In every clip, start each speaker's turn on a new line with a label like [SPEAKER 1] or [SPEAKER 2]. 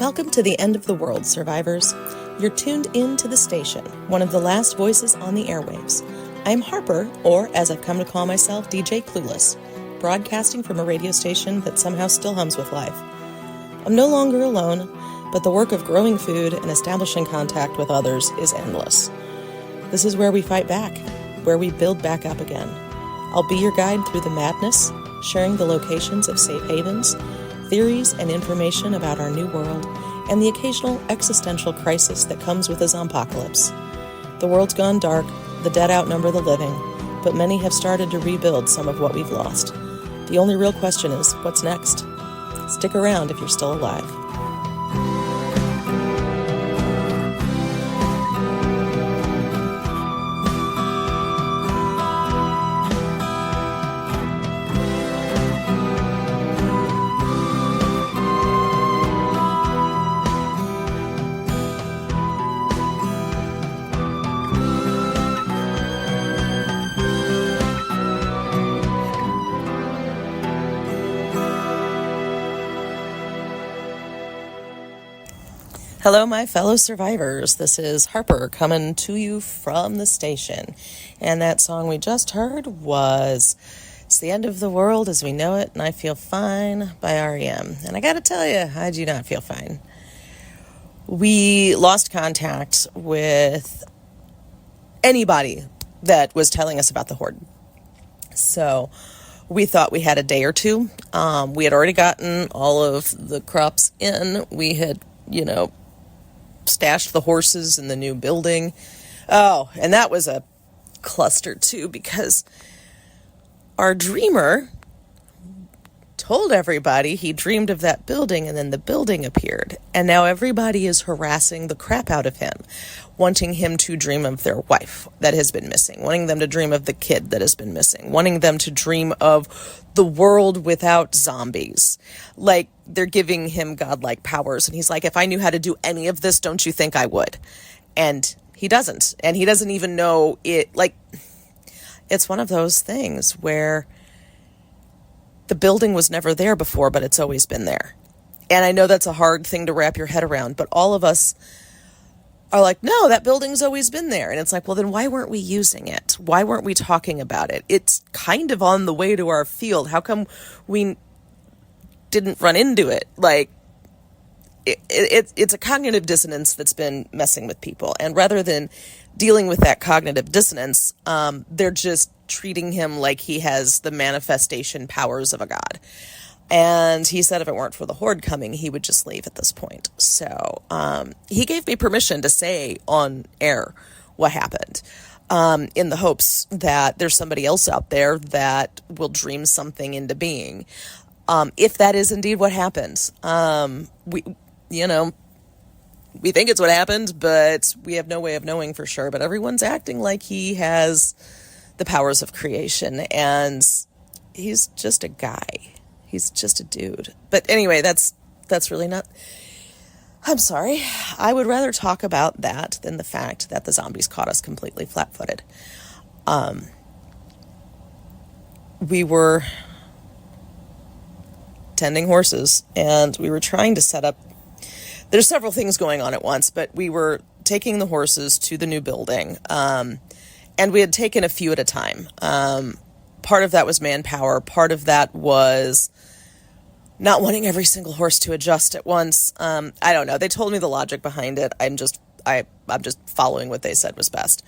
[SPEAKER 1] Welcome to the end of the world, survivors. You're tuned in to the station, one of the last voices on the airwaves. I'm Harper, or as I've come to call myself, DJ Clueless, broadcasting from a radio station that somehow still hums with life. I'm no longer alone, but the work of growing food and establishing contact with others is endless. This is where we fight back, where we build back up again. I'll be your guide through the madness, sharing the locations of safe havens, theories and information about our new world, and the occasional existential crisis that comes with a zompocalypse. The world's gone dark, the dead outnumber the living, but many have started to rebuild some of what we've lost. The only real question is, what's next? Stick around if you're still alive. Hello, my fellow survivors. This is Harper coming to you from the station. And that song we just heard was It's the End of the World as We Know It, and I Feel Fine by R.E.M. And I gotta tell you, I do not feel fine. We lost contact with anybody that was telling us about the Horde. So we thought we had a day or two. We had already gotten all of the crops in. We had, stashed the horses in the new building. Oh, and that was a cluster too, because our dreamer told everybody he dreamed of that building, and then the building appeared. And now everybody is harassing the crap out of him, wanting him to dream of their wife that has been missing, wanting them to dream of the kid that has been missing, wanting them to dream of the world without zombies. Like, they're giving him godlike powers. And he's like, if I knew how to do any of this, don't you think I would? And he doesn't. And he doesn't even know it. Like, it's one of those things where the building was never there before, but it's always been there. And I know that's a hard thing to wrap your head around, but all of us are like, no, that building's always been there. And it's like, well, then why weren't we using it? Why weren't we talking about it? It's kind of on the way to our field. How come we didn't run into it? Like, it's a cognitive dissonance that's been messing with people. And rather than dealing with that cognitive dissonance, they're just treating him like he has the manifestation powers of a god. And he said if it weren't for the Horde coming, he would just leave at this point. So he gave me permission to say on air what happened, in the hopes that there's somebody else out there that will dream something into being. If that is indeed what happens, we think it's what happened, but we have no way of knowing for sure. But everyone's acting like he has the powers of creation, and he's just a guy. He's just a dude. But anyway, that's really not... I'm sorry. I would rather talk about that than the fact that the zombies caught us completely flat-footed. We were tending horses, and we were trying to set up... There's several things going on at once, but we were taking the horses to the new building, and we had taken a few at a time. Part of that was manpower. Part of that was not wanting every single horse to adjust at once. I don't know. They told me the logic behind it. I'm just following what they said was best.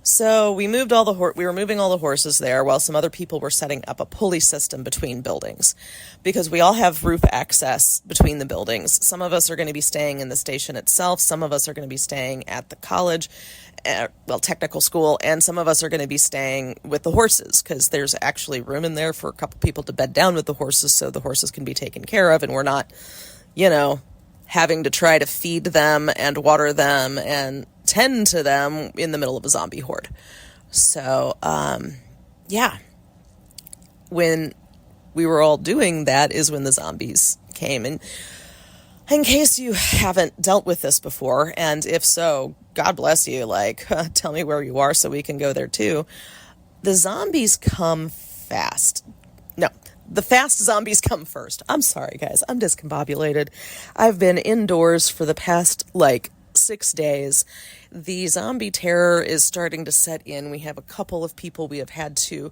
[SPEAKER 1] So we moved we were moving all the horses there while some other people were setting up a pulley system between buildings, because we all have roof access between the buildings. Some of us are going to be staying in the station itself. Some of us are going to be staying at the college, technical school, and some of us are going to be staying with the horses, because there's actually room in there for a couple people to bed down with the horses so the horses can be taken care of, and we're not, having to try to feed them and water them and tend to them in the middle of a zombie horde. So, when we were all doing that is when the zombies came. And in case you haven't dealt with this before, and if so, God bless you, tell me where you are so we can go there too. The zombies come fast. No, the fast zombies come first. I'm sorry, guys. I'm discombobulated. I've been indoors for the past, 6 days. The zombie terror is starting to set in. We have a couple of people we have had to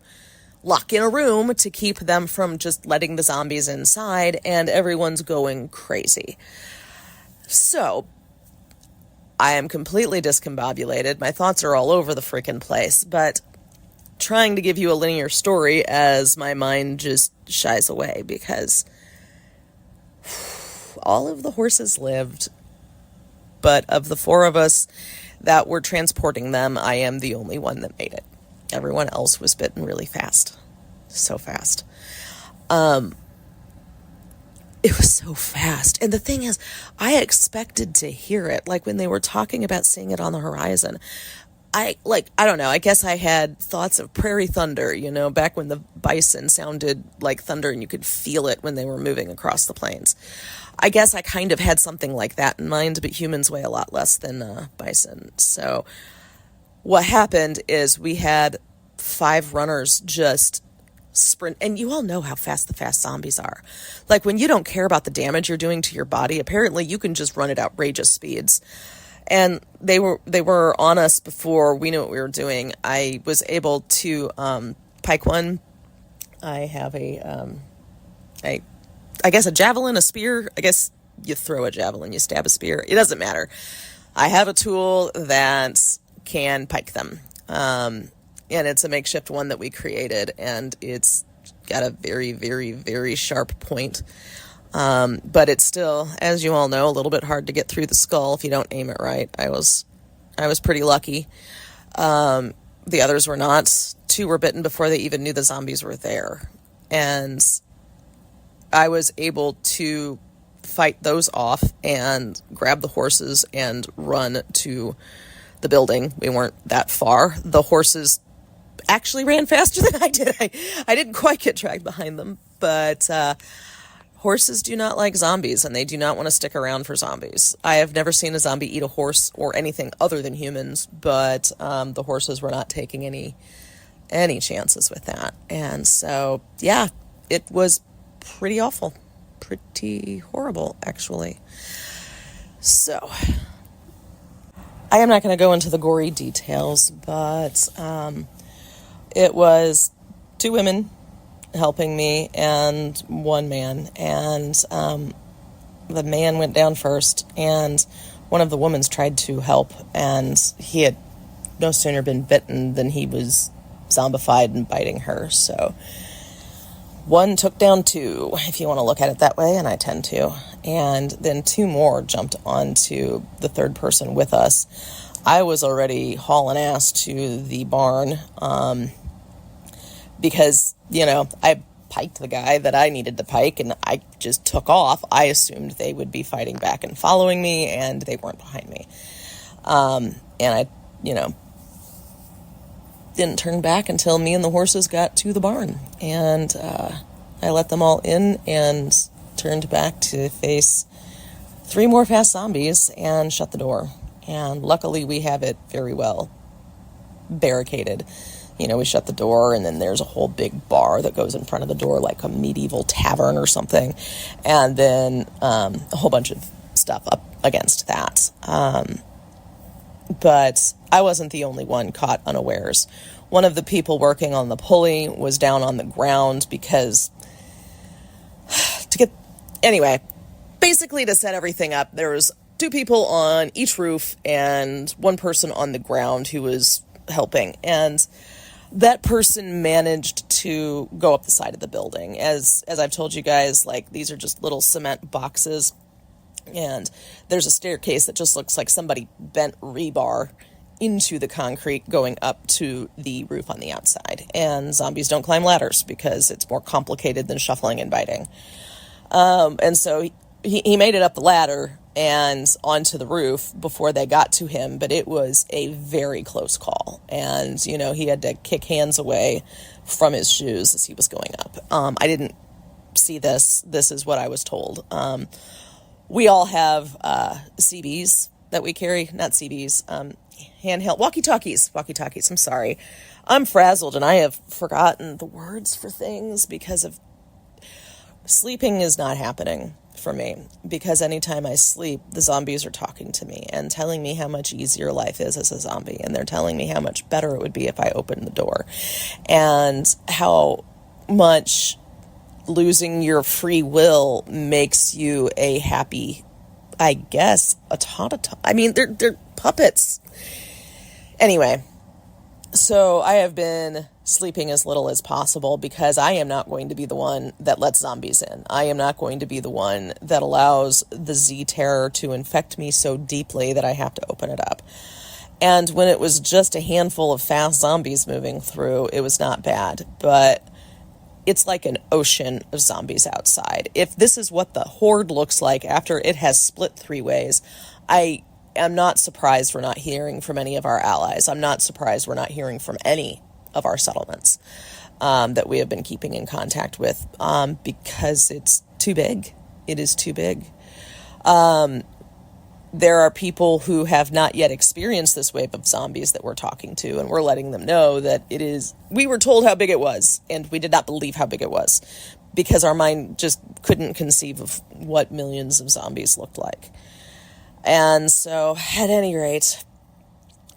[SPEAKER 1] lock in a room to keep them from just letting the zombies inside, and everyone's going crazy. So, I am completely discombobulated. My thoughts are all over the freaking place, but trying to give you a linear story as my mind just shies away, because all of the horses lived, but of the 4 of us that were transporting them, I am the only one that made it. Everyone else was bitten really fast. So fast. It was so fast. And the thing is, I expected to hear it, like when they were talking about seeing it on the horizon. I don't know, I guess I had thoughts of prairie thunder, back when the bison sounded like thunder and you could feel it when they were moving across the plains. I guess I kind of had something like that in mind, but humans weigh a lot less than bison. So what happened is we had 5 runners just sprint, and you all know how fast the fast zombies are. Like, when you don't care about the damage you're doing to your body, apparently you can just run at outrageous speeds. And they were on us before we knew what we were doing. I was able to pike one. I have I guess a javelin, a spear. I guess you throw a javelin, you stab a spear. It doesn't matter. I have a tool that can pike them. And it's a makeshift one that we created, and it's got a very, very, very sharp point. But it's still, as you all know, a little bit hard to get through the skull if you don't aim it right. I was pretty lucky. The others were not. 2 were bitten before they even knew the zombies were there. And I was able to fight those off and grab the horses and run to the building. We weren't that far. The horses actually ran faster than I did. I didn't quite get dragged behind them, but horses do not like zombies, and they do not want to stick around for zombies. I have never seen a zombie eat a horse or anything other than humans, but the horses were not taking any chances with that. And so, yeah, it was pretty awful. Pretty horrible, actually. So, I am not going to go into the gory details, but it was 2 women helping me and 1 man, and the man went down first, and one of the women tried to help, and he had no sooner been bitten than he was zombified and biting her. So 1 took down 2, if you want to look at it that way, and I tend to, and then 2 more jumped onto the 3rd person with us. I was already hauling ass to the barn, because, I piked the guy that I needed to pike, and I just took off. I assumed they would be fighting back and following me, and they weren't behind me. And I, didn't turn back until me and the horses got to the barn. And I let them all in and turned back to face 3 more fast zombies and shut the door. And luckily we have it very well barricaded. We shut the door, and then there's a whole big bar that goes in front of the door, like a medieval tavern or something, and then a whole bunch of stuff up against that. But I wasn't the only one caught unawares. One of the people working on the pulley was down on the ground because basically to set everything up, there was 2 people on each roof and 1 person on the ground who was helping, and that person managed to go up the side of the building. As I've told you guys, these are just little cement boxes, and there's a staircase that just looks like somebody bent rebar into the concrete going up to the roof on the outside. And zombies don't climb ladders because it's more complicated than shuffling and biting. And so he made it up the ladder and onto the roof before they got to him, but it was a very close call. And, he had to kick hands away from his shoes as he was going up. I didn't see this. This is what I was told. We all have CBs that we carry, not CBs, handheld walkie-talkies, I'm sorry. I'm frazzled, and I have forgotten the words for things because of sleeping is not happening for me, because anytime I sleep, the zombies are talking to me and telling me how much easier life is as a zombie, and they're telling me how much better it would be if I opened the door, and how much losing your free will makes you a happy, I guess, automaton. I mean, they're puppets. Anyway, so I have been sleeping as little as possible, because I am not going to be the one that lets zombies in. I am not going to be the one that allows the Z terror to infect me so deeply that I have to open it up. And when it was just a handful of fast zombies moving through, it was not bad. But it's like an ocean of zombies outside. If this is what the Horde looks like after it has split 3 ways, I am not surprised we're not hearing from any of our allies. I'm not surprised we're not hearing from any of our settlements that we have been keeping in contact with, because it's too big. It is too big. There are people who have not yet experienced this wave of zombies that we're talking to, and we're letting them know that it is, we were told how big it was, and we did not believe how big it was, because our mind just couldn't conceive of what millions of zombies looked like. And so, at any rate,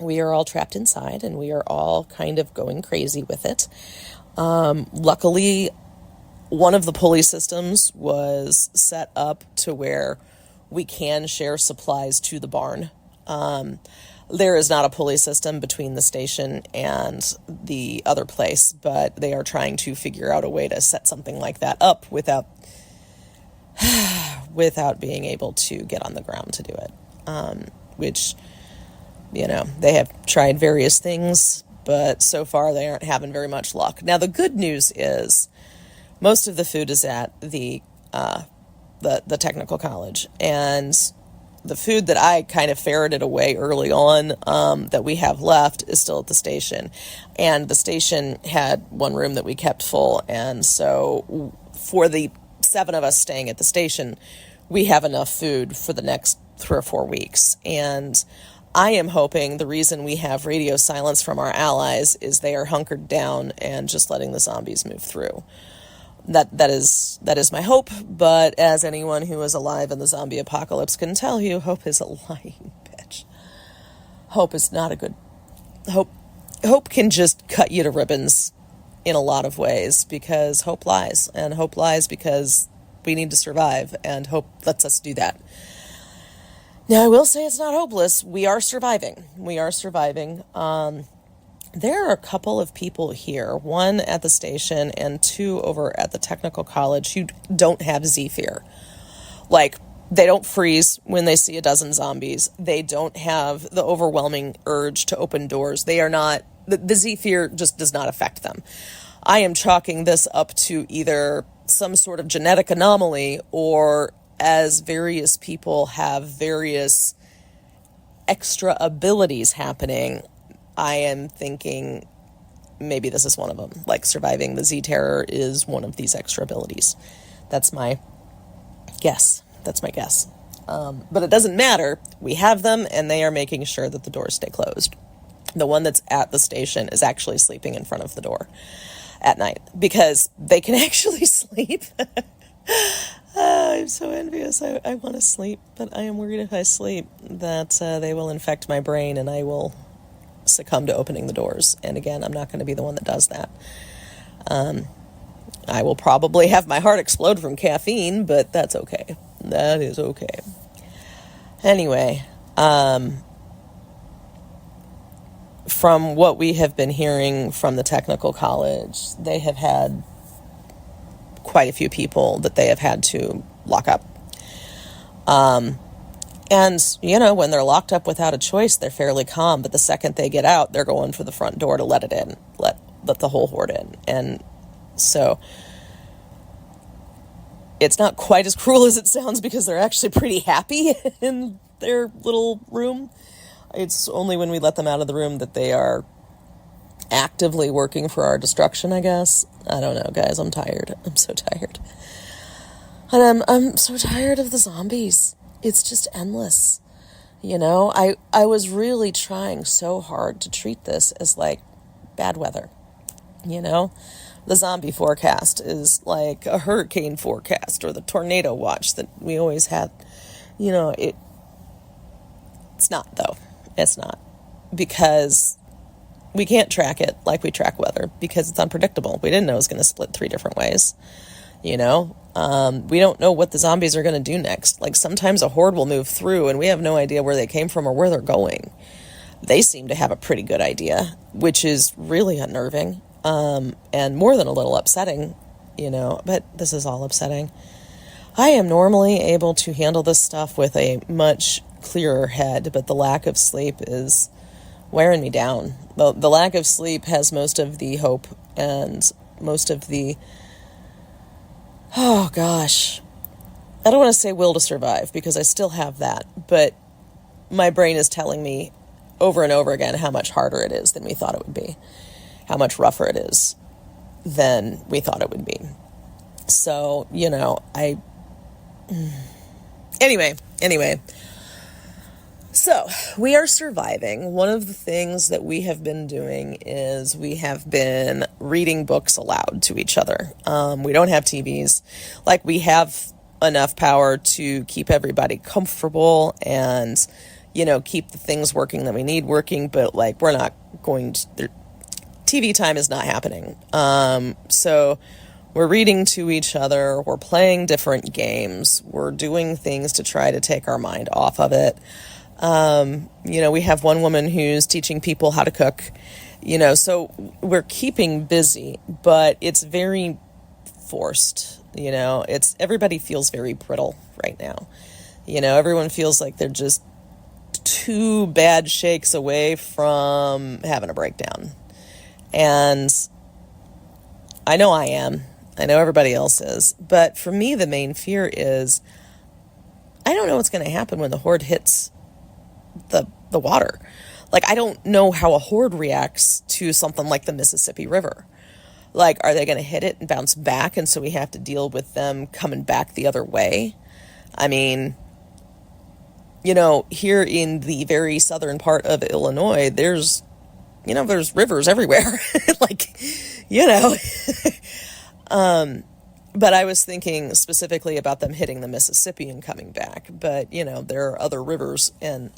[SPEAKER 1] we are all trapped inside, and we are all kind of going crazy with it. Luckily, one of the pulley systems was set up to where we can share supplies to the barn. There is not a pulley system between the station and the other place, but they are trying to figure out a way to set something like that up without being able to get on the ground to do it. Which, you know, they have tried various things, but so far they aren't having very much luck. Now, the good news is most of the food is at the technical college, and the food that I kind of ferreted away early on that we have left is still at the station. And the station had one room that we kept full, and so for the 7 of us staying at the station, we have enough food for the next 3 or 4 weeks. And I am hoping the reason we have radio silence from our allies is they are hunkered down and just letting the zombies move through. That is my hope, but as anyone who is alive in the zombie apocalypse can tell you, hope is a lying bitch. Hope is not a good... Hope can just cut you to ribbons in a lot of ways, because hope lies, and hope lies because we need to survive, and hope lets us do that. Now, I will say it's not hopeless. We are surviving. There are a couple of people here, 1 at the station and 2 over at the technical college, who don't have Z-fear. Like, they don't freeze when they see a dozen zombies. They don't have the overwhelming urge to open doors. They are not, the Z-fear just does not affect them. I am chalking this up to either some sort of genetic anomaly, or as various people have various extra abilities happening, I am thinking maybe this is one of them. Like, surviving the Z-terror is one of these extra abilities. That's my guess. But it doesn't matter. We have them, and they are making sure that the doors stay closed. The one that's at the station is actually sleeping in front of the door at night, because they can actually sleep. I'm so envious. I want to sleep, but I am worried if I sleep that they will infect my brain and I will succumb to opening the doors. And again, I'm not going to be the one that does that. I will probably have my heart explode from caffeine, but that's okay. That is okay. Anyway, from what we have been hearing from the technical college, they have had quite a few people that they have had to lock up. And, you know, when they're locked up without a choice, they're fairly calm. But the second they get out, they're going for the front door to let it in, let the whole horde in. And so it's not quite as cruel as it sounds, because they're actually pretty happy in their little room. It's only when we let them out of the room that they are actively working for our destruction, I guess. I don't know, guys. I'm tired. I'm so tired. And I'm so tired of the zombies. It's just endless. You know, I was really trying so hard to treat this as like bad weather. You know, the zombie forecast is like a hurricane forecast or the tornado watch that we always had. You know, it's not, though. It's not. Because we can't track it like we track weather because it's unpredictable. We didn't know it was going to split 3 different ways. You know, we don't know what the zombies are going to do next. Like, sometimes a horde will move through and we have no idea where they came from or where they're going. They seem to have a pretty good idea, which is really unnerving, and more than a little upsetting, you know, but this is all upsetting. I am normally able to handle this stuff with a much clearer head, but the lack of sleep is wearing me down. The lack of sleep has most of the hope and most of the, oh gosh, I don't want to say will to survive because I still have that, but my brain is telling me over and over again how much harder it is than we thought it would be, how much rougher it is than we thought it would be. So, you know, anyway, so we are surviving. One of the things that we have been doing is we have been reading books aloud to each other. We don't have TVs. Like, we have enough power to keep everybody comfortable and, you know, keep the things working that we need working, but like, we're not going to, TV time is not happening. So we're reading to each other, we're playing different games, we're doing things to try to take our mind off of it. You know, we have one woman who's teaching people how to cook, you know, so we're keeping busy, but it's very forced, you know, everybody feels very brittle right now. You know, everyone feels like they're just 2 bad shakes away from having a breakdown. And I know I am. I know everybody else is. But for me, the main fear is I don't know what's going to happen when the horde hits the water. Like, I don't know how a horde reacts to something like the Mississippi River. Like, are they going to hit it and bounce back, and so we have to deal with them coming back the other way? I mean, you know, here in the very southern part of Illinois, there's rivers everywhere. Like, you know. But I was thinking specifically about them hitting the Mississippi and coming back. But, you know, there are other rivers, and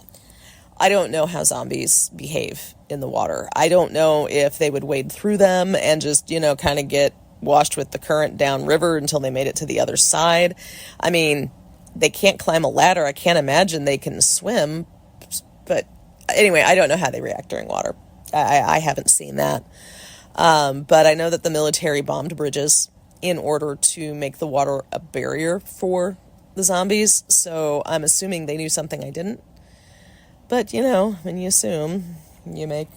[SPEAKER 1] I don't know how zombies behave in the water. I don't know if they would wade through them and just, you know, kind of get washed with the current downriver until they made it to the other side. I mean, they can't climb a ladder. I can't imagine they can swim. But anyway, I don't know how they react during water. I haven't seen that. But I know that the military bombed bridges in order to make the water a barrier for the zombies. So I'm assuming they knew something I didn't. But, you know, when you assume, you make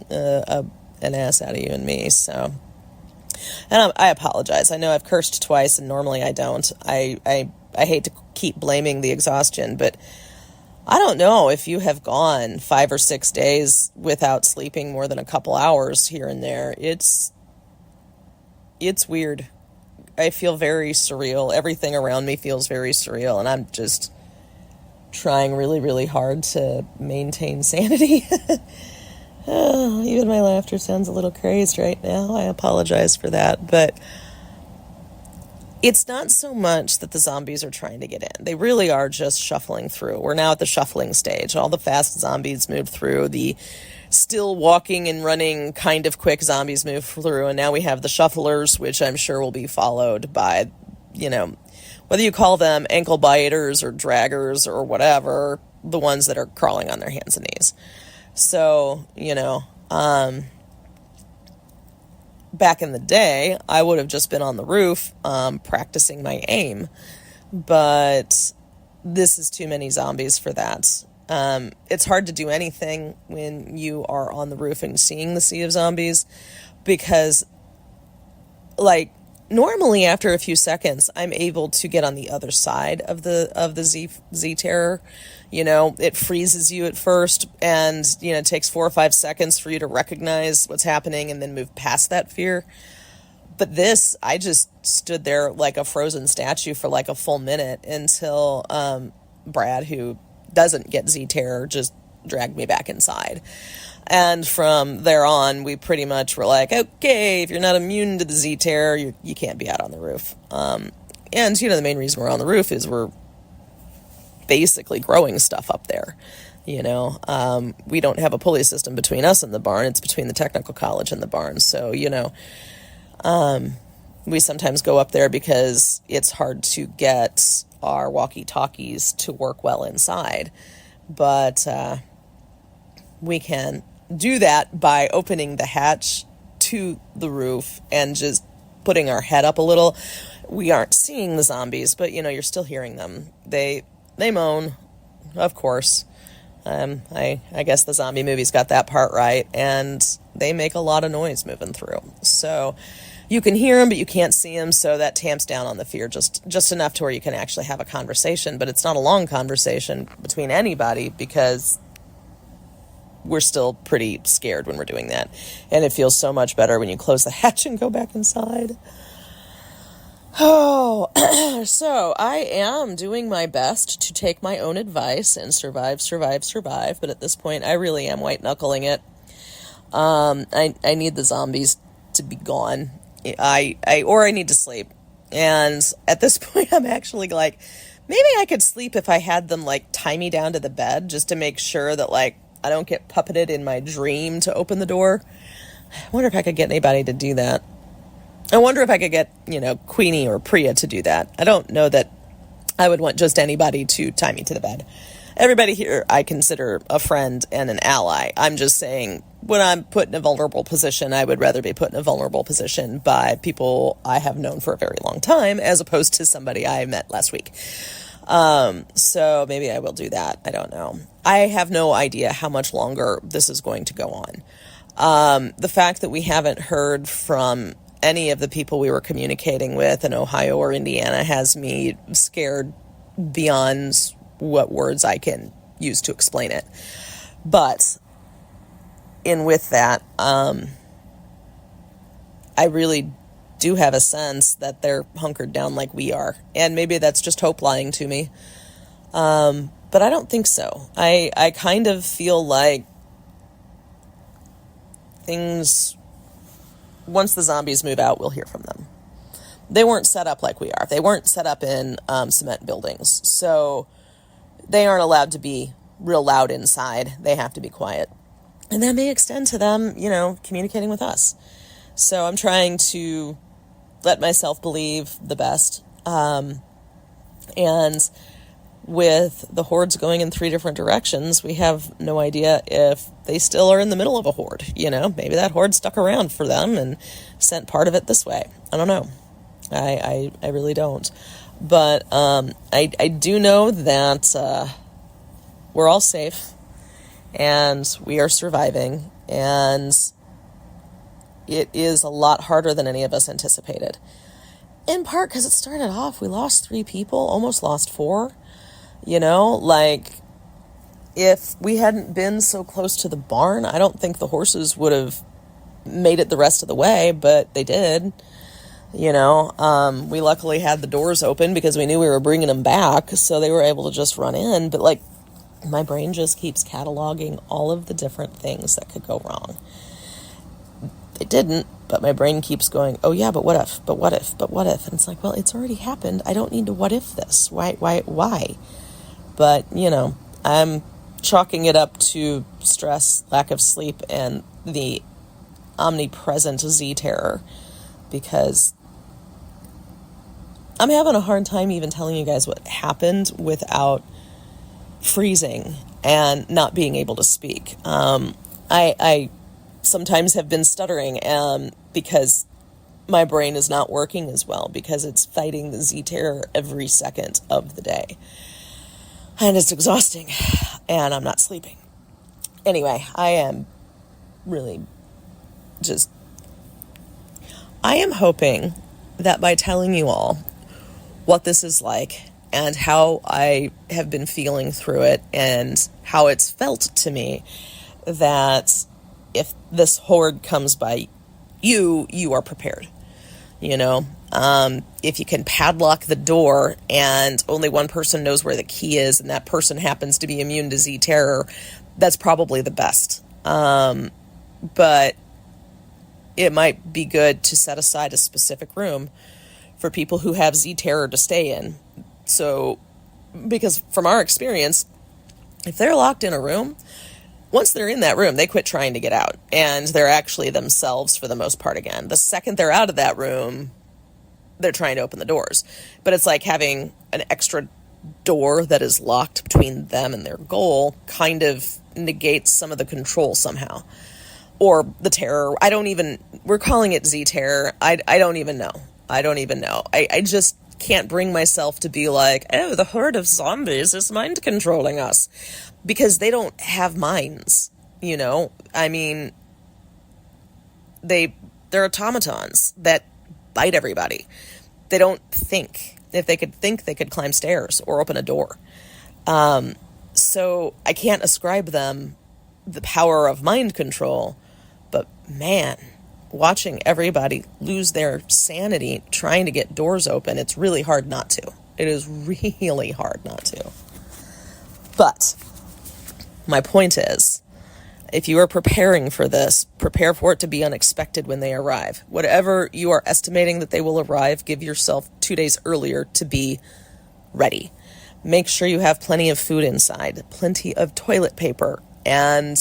[SPEAKER 1] an ass out of you and me. So, and I apologize. I know I've cursed twice, and normally I don't. I hate to keep blaming the exhaustion, but I don't know if you have gone 5 or 6 days without sleeping more than a couple hours here and there. It's weird. I feel very surreal. Everything around me feels very surreal, and I'm just trying really, really hard to maintain sanity. Oh, even my laughter sounds a little crazed right now. I apologize for that, but it's not so much that the zombies are trying to get in. They really are just shuffling through. We're now at the shuffling stage. All the fast zombies move through. The still walking and running kind of quick zombies move through. And now we have the shufflers, which I'm sure will be followed by, you know, whether you call them ankle biters or draggers or whatever, the ones that are crawling on their hands and knees. So, you know, back in the day, I would have just been on the roof practicing my aim. But this is too many zombies for that. It's hard to do anything when you are on the roof and seeing the sea of zombies because, like, normally after a few seconds, I'm able to get on the other side of the Z terror. You know, it freezes you at first, and, you know, it takes 4 or 5 seconds for you to recognize what's happening and then move past that fear. But this, I just stood there like a frozen statue for like a full minute until Brad, who doesn't get Z terror, just dragged me back inside. And from there on, we pretty much were like, okay, if you're not immune to the Z-Terror, you can't be out on the roof. And, the main reason we're on the roof is we're basically growing stuff up there. We don't have a pulley system between us and the barn. It's between the technical college and the barn. So, we sometimes go up there because it's hard to get our walkie-talkies to work well inside. But we can do that by opening the hatch to the roof and just putting our head up a little. We aren't seeing the zombies, but, you're still hearing them. They moan, of course. I guess the zombie movies got that part right, and they make a lot of noise moving through. So you can hear them, but you can't see them, so that tamps down on the fear just enough to where you can actually have a conversation. But it's not a long conversation between anybody because we're still pretty scared when we're doing that. And it feels so much better when you close the hatch and go back inside. Oh, so I am doing my best to take my own advice and survive. But at this point, I really am white knuckling it. I need the zombies to be gone. I need to sleep. And at this point, I'm actually like, maybe I could sleep if I had them tie me down to the bed just to make sure that I don't get puppeted in my dream to open the door. I wonder if I could get anybody to do that. I wonder if I could get, Queenie or Priya to do that. I don't know that I would want just anybody to tie me to the bed. Everybody here I consider a friend and an ally. I'm just saying when I'm put in a vulnerable position, I would rather be put in a vulnerable position by people I have known for a very long time as opposed to somebody I met last week. So maybe I will do that. I don't know. I have no idea how much longer this is going to go on. The fact that we haven't heard from any of the people we were communicating with in Ohio or Indiana has me scared beyond what words I can use to explain it. But with that, I really do have a sense that they're hunkered down like we are. And maybe that's just hope lying to me. But I don't think so. I kind of feel like things, once the zombies move out, we'll hear from them. They weren't set up like we are. They weren't set up in cement buildings. So they aren't allowed to be real loud inside. They have to be quiet. And that may extend to them, communicating with us. So I'm trying to let myself believe the best. And with the hordes going in 3 different directions, we have no idea if they still are in the middle of a horde. Maybe that horde stuck around for them and sent part of it this way. I don't know. I really don't. But I do know that we're all safe and we are surviving, and it is a lot harder than any of us anticipated. In part because it started off, we lost 3 people, almost lost 4. If we hadn't been so close to the barn, I don't think the horses would have made it the rest of the way, but they did. We luckily had the doors open because we knew we were bringing them back, so they were able to just run in. But, my brain just keeps cataloging all of the different things that could go wrong. They didn't, but my brain keeps going, oh yeah, but what if, but what if, but what if? And it's like, well, it's already happened. I don't need to what if this. Why? But, I'm chalking it up to stress, lack of sleep, and the omnipresent Z-Terror, because I'm having a hard time even telling you guys what happened without freezing and not being able to speak. I sometimes have been stuttering because my brain is not working as well because it's fighting the Z-Terror every second of the day. And it's exhausting, and I'm not sleeping. Anyway, I am really I am hoping that by telling you all what this is like and how I have been feeling through it and how it's felt to me, that if this horde comes by you are prepared. If you can padlock the door and only one person knows where the key is and that person happens to be immune to Z-Terror, that's probably the best. But it might be good to set aside a specific room for people who have Z terror to stay in. So, because from our experience, if they're locked in a room, once they're in that room, they quit trying to get out, and they're actually themselves for the most part again. The second they're out of that room, they're trying to open the doors. But it's like having an extra door that is locked between them and their goal kind of negates some of the control somehow. Or the terror. We're calling it Z terror. I don't even know. I just can't bring myself to be like, oh, the horde of zombies is mind controlling us. Because they don't have minds, you know? I mean, they're automatons that bite everybody. They don't think. If they could think, they could climb stairs or open a door. So I can't ascribe them the power of mind control. But man, watching everybody lose their sanity trying to get doors open, it's really hard not to. It is really hard not to. But my point is, if you are preparing for this, prepare for it to be unexpected when they arrive. Whatever you are estimating that they will arrive, give yourself 2 days earlier to be ready. Make sure you have plenty of food inside, plenty of toilet paper, and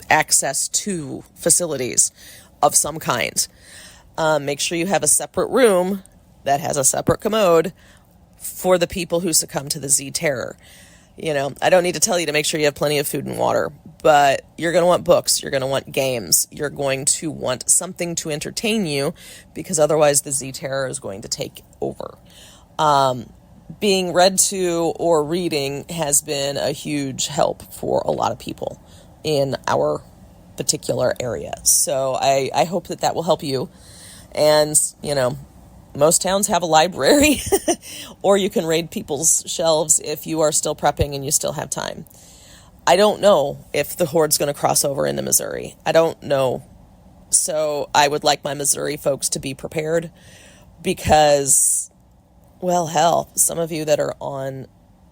[SPEAKER 1] access to facilities of some kind. Make sure you have a separate room that has a separate commode for the people who succumb to the Z terror. You know, I don't need to tell you to make sure you have plenty of food and water, but you're going to want books, you're going to want games, you're going to want something to entertain you, because otherwise the Z terror is going to take over. Being read to or reading has been a huge help for a lot of people in our particular area. So I hope that will help you. And, you know, most towns have a library, or you can raid people's shelves if you are still prepping and you still have time. I don't know if the Horde's going to cross over into Missouri. I don't know. So I would like my Missouri folks to be prepared, because, well, hell, some of you that are on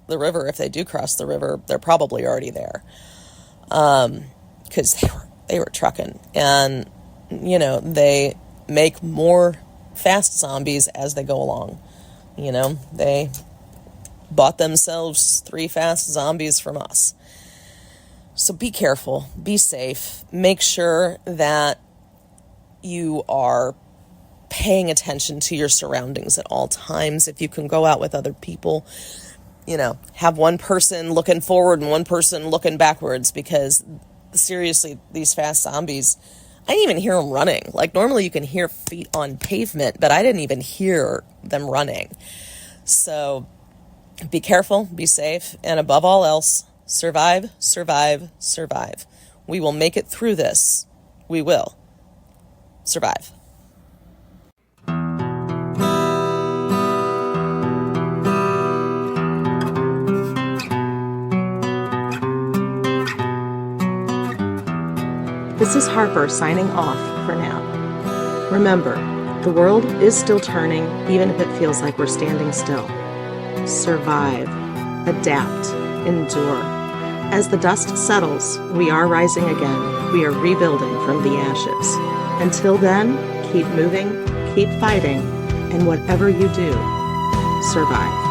[SPEAKER 1] the river, if they do cross the river, they're probably already there. Because they were trucking. And, you know, they make more fast zombies as they go along. You know, they bought themselves 3 fast zombies from us. So be careful, be safe, make sure that you are paying attention to your surroundings at all times. If you can go out with other people, you know, have one person looking forward and one person looking backwards, because seriously, these fast zombies, I didn't even hear them running. Like, normally you can hear feet on pavement, but I didn't even hear them running. So be careful, be safe, and above all else, survive, survive, survive. We will make it through this. We will survive.
[SPEAKER 2] This is Harper signing off for now. Remember, the world is still turning, even if it feels like we're standing still. Survive, adapt, endure. As the dust settles, we are rising again. We are rebuilding from the ashes. Until then, keep moving, keep fighting, and whatever you do, survive.